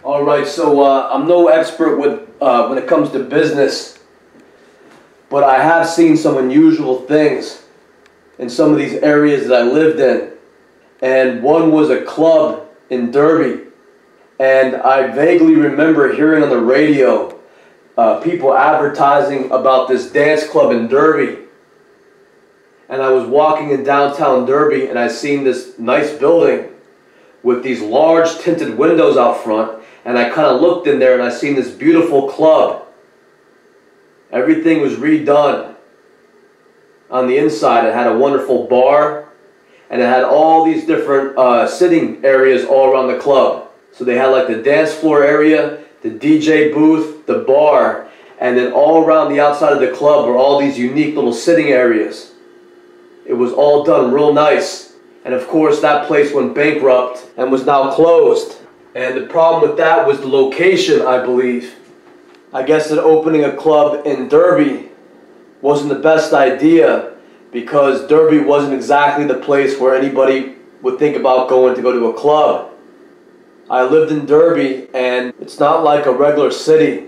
All right, so I'm no expert with when it comes to business, but I have seen some unusual things in some of these areas that I lived in. And one was a club in Derby. And I vaguely remember hearing on the radio people advertising about this dance club in Derby. And I was walking in downtown Derby and I seen this nice building with these large tinted windows out front. And I kind of looked in there and I seen this beautiful club. Everything was redone on the inside. It had a wonderful bar and it had all these different sitting areas all around the club. So they had like the dance floor area, the DJ booth, the bar, and then all around the outside of the club were all these unique little sitting areas. It was all done real nice. And of course that place went bankrupt and was now closed. And the problem with that was the location, I believe. I guess that opening a club in Derby wasn't the best idea because Derby wasn't exactly the place where anybody would think about going to a club. I lived in Derby and it's not like a regular city.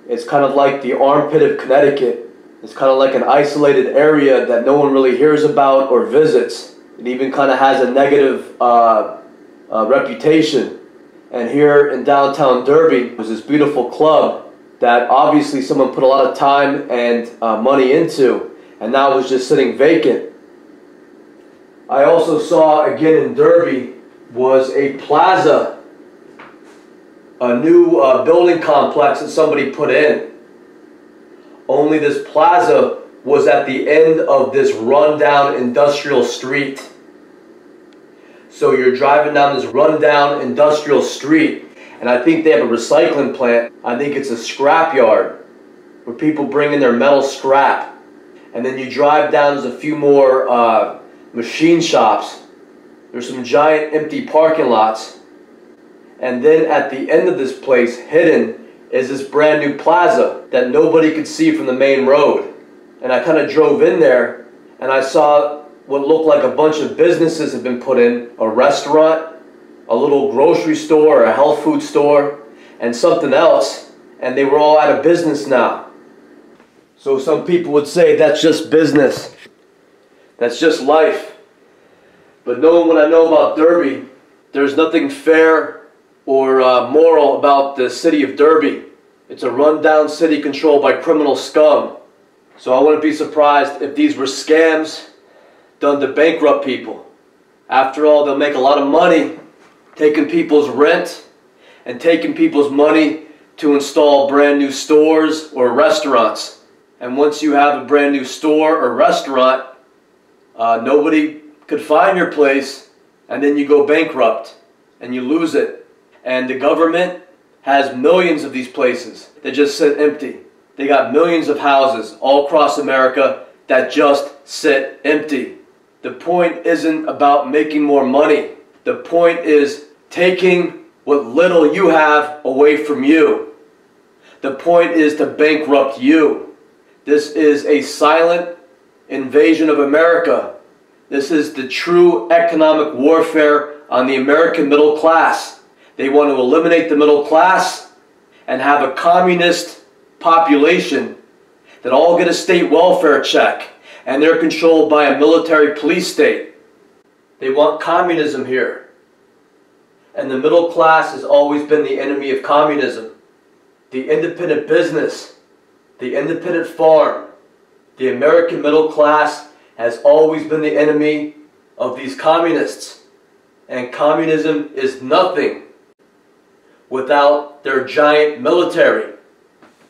It's kind of like the armpit of Connecticut. It's kind of like an isolated area that no one really hears about or visits. It even kind of has a negative reputation. And here in downtown Derby was this beautiful club that obviously someone put a lot of time and money into, and now it was just sitting vacant. I also saw again in Derby was a plaza, a new building complex that somebody put in. Only this plaza was at the end of this rundown industrial street. So you're driving down this rundown industrial street, and I think they have a recycling plant. I think it's a scrap yard where people bring in their metal scrap. And then you drive down, there's a few more machine shops. There's some giant empty parking lots. And then at the end of this place, hidden, is this brand new plaza that nobody could see from the main road. And I kind of drove in there and I saw what looked like a bunch of businesses had been put in. A restaurant, a little grocery store, a health food store, and something else. And they were all out of business now. So some people would say that's just business. That's just life. But knowing what I know about Derby, there's nothing fair or moral about the city of Derby. It's a rundown city controlled by criminal scum. So I wouldn't be surprised if these were scams done to bankrupt people. After all, they'll make a lot of money taking people's rent and taking people's money to install brand new stores or restaurants. And once you have a brand new store or restaurant, nobody could find your place, and then you go bankrupt and you lose it. And the government has millions of these places that just sit empty. They got millions of houses all across America that just sit empty. The point isn't about making more money. The point is taking what little you have away from you. The point is to bankrupt you. This is a silent invasion of America. This is the true economic warfare on the American middle class. They want to eliminate the middle class and have a communist population that all get a state welfare check, and they're controlled by a military police state. They want communism here. And the middle class has always been the enemy of communism. The independent business, the independent farm, the American middle class has always been the enemy of these communists. And communism is nothing without their giant military.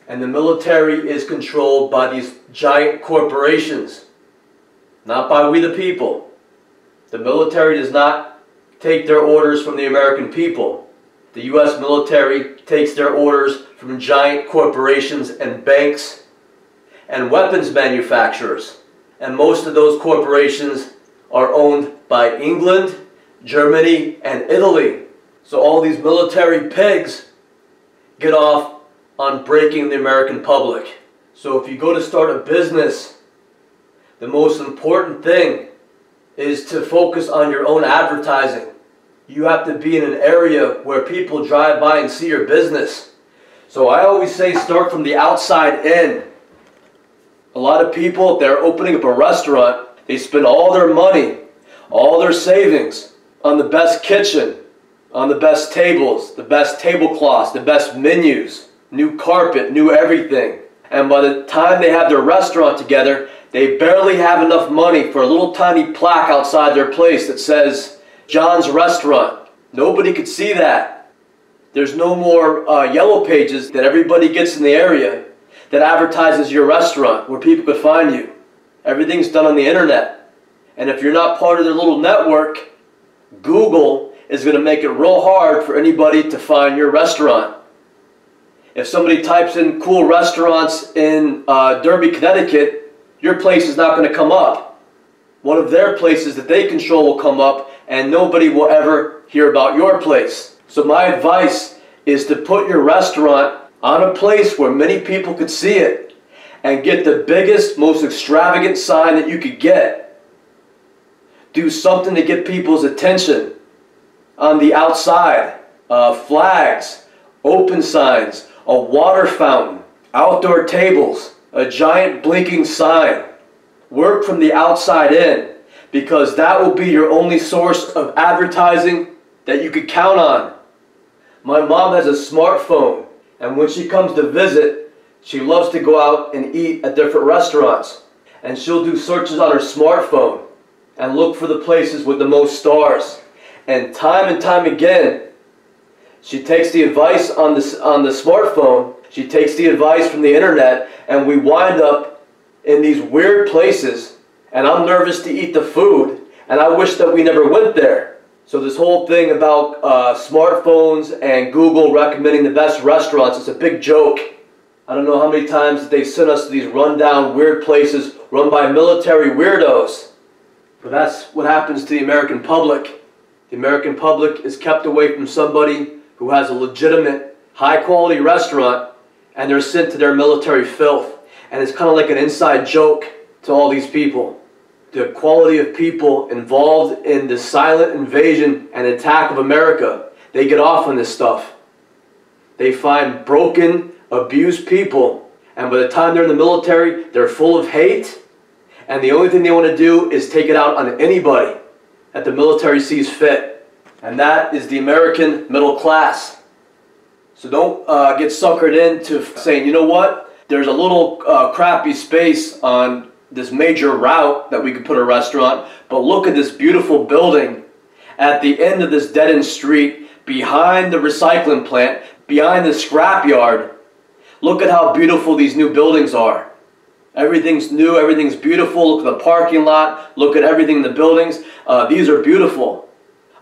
And the military is controlled by these giant corporations, not by we the people. The military does not take their orders from the American people. The U.S. military takes their orders from giant corporations and banks and weapons manufacturers. And most of those corporations are owned by England, Germany, and Italy. So all these military pigs get off on breaking the American public. So if you go to start a business, the most important thing is to focus on your own advertising. You have to be in an area where people drive by and see your business. So I always say start from the outside in. A lot of people, if they're opening up a restaurant, they spend all their money, all their savings on the best kitchen, on the best tables, the best tablecloths, the best menus, new carpet, new everything. And by the time they have their restaurant together, they barely have enough money for a little tiny plaque outside their place that says, John's Restaurant. Nobody could see that. There's no more yellow pages that everybody gets in the area that advertises your restaurant where people could find you. Everything's done on the internet. And if you're not part of their little network, Google is going to make it real hard for anybody to find your restaurant. If somebody types in cool restaurants in Derby, Connecticut, your place is not going to come up. One of their places that they control will come up, and nobody will ever hear about your place. So my advice is to put your restaurant on a place where many people could see it, and get the biggest, most extravagant sign that you could get. Do something to get people's attention on the outside. Flags, open signs, a water fountain, outdoor tables, a giant blinking sign. Work from the outside in, because that will be your only source of advertising that you could count on. My mom has a smartphone, and when she comes to visit, she loves to go out and eat at different restaurants. And she'll do searches on her smartphone and look for the places with the most stars. And time again, she takes the advice on the smartphone, she takes the advice from the internet, and we wind up in these weird places, and I'm nervous to eat the food, and I wish that we never went there. So this whole thing about smartphones and Google recommending the best restaurants is a big joke. I don't know how many times they sent us to these rundown weird places run by military weirdos. But that's what happens to the American public. The American public is kept away from somebody who has a legitimate, high-quality restaurant, and they're sent to their military filth. And it's kind of like an inside joke to all these people. The quality of people involved in the silent invasion and attack of America, they get off on this stuff. They find broken, abused people, and by the time they're in the military, they're full of hate, and the only thing they want to do is take it out on anybody that the military sees fit. And that is the American middle class. So don't get suckered into saying, you know what, there's a little crappy space on this major route that we could put a restaurant, but look at this beautiful building at the end of this dead-end street, behind the recycling plant, behind the scrapyard. Look at how beautiful these new buildings are. Everything's new, everything's beautiful. Look at the parking lot, look at everything in the buildings. These are beautiful.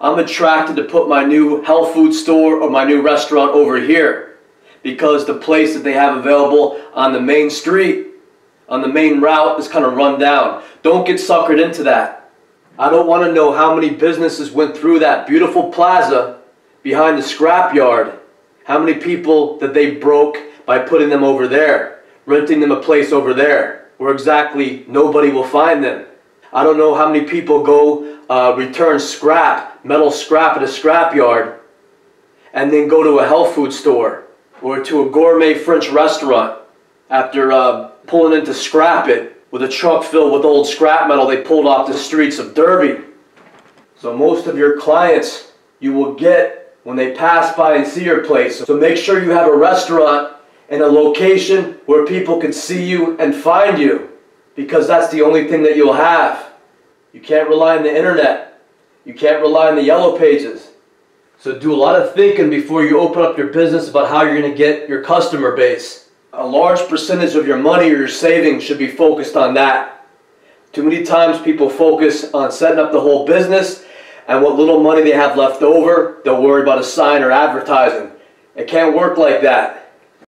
I'm attracted to put my new health food store or my new restaurant over here, because the place that they have available on the main street, on the main route, is kind of run down. Don't get suckered into that. I don't want to know how many businesses went through that beautiful plaza behind the scrapyard. How many people that they broke by putting them over there, renting them a place over there, where exactly nobody will find them. I don't know how many people go return scrap, metal scrap at a scrapyard, and then go to a health food store or to a gourmet French restaurant after pulling in to scrap it with a truck filled with old scrap metal they pulled off the streets of Derby. So most of your clients you will get when they pass by and see your place. So make sure you have a restaurant in a location where people can see you and find you, because that's the only thing that you'll have. You can't rely on the internet. You can't rely on the yellow pages. So do a lot of thinking before you open up your business about how you're going to get your customer base. A large percentage of your money or your savings should be focused on that. Too many times people focus on setting up the whole business, and what little money they have left over, they'll worry about a sign or advertising. It can't work like that.